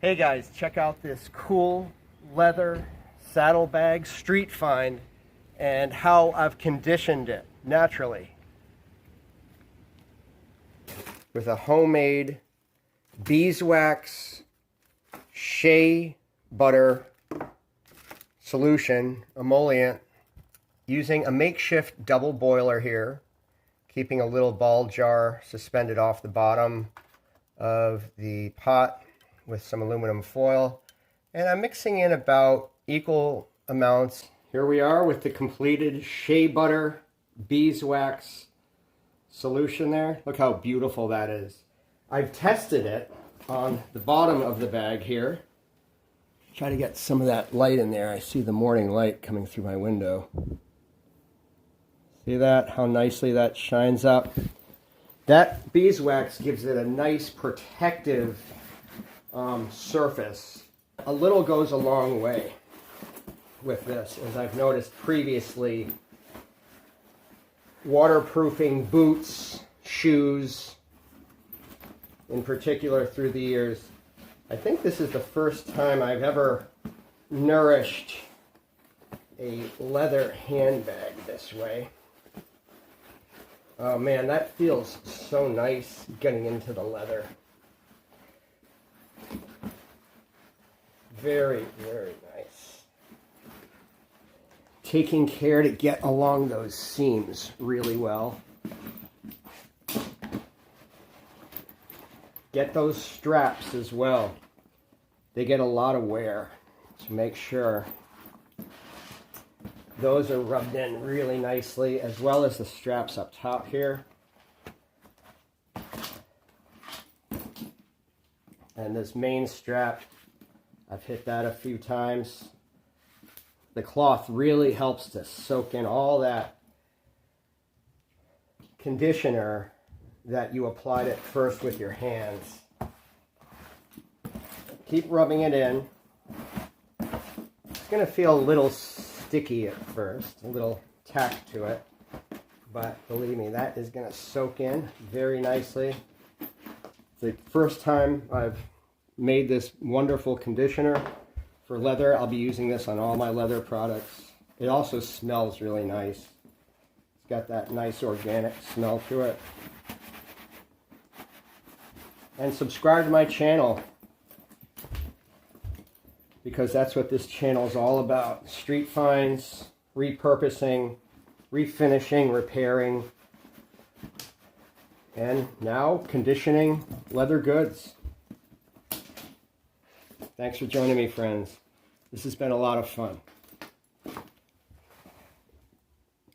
Hey guys, check out this cool leather saddlebag street find and how I've conditioned it naturally with a homemade beeswax shea butter solution emollient using a makeshift double boiler here, keeping a little ball jar suspended off the bottom of the pot with some aluminum foil, and I'm mixing in about equal amounts. Here we are with the completed shea butter beeswax solution there. Look how beautiful that is. I've tested it on the bottom of the bag here. Try to get some of that light in there. I see the morning light coming through my window. See that? How nicely that shines up. That beeswax gives it a nice protective surface. A little goes a long way with this, as I've noticed previously. Waterproofing boots, shoes, in particular through the years. I think this is the first time I've ever nourished a leather handbag this way. Oh man, that feels so nice getting into the leather. Very, very nice. Taking care to get along those seams really well. Get those straps as well. They get a lot of wear, so make sure those are rubbed in really nicely, as well as the straps up top here. And this main strap, I've hit that a few times. The cloth really helps to soak in all that conditioner that you applied at first with your hands. Keep rubbing it in. It's going to feel a little sticky at first, a little tack to it, but believe me, that is going to soak in very nicely. It's the first time I've made this wonderful conditioner for leather. I'll be using this on all my leather products. It also smells really nice. It's got that nice organic smell to it. And subscribe to my channel, because that's what this channel is all about. Street finds, repurposing, refinishing, repairing, and now conditioning leather goods. Thanks for joining me, friends. This has been a lot of fun.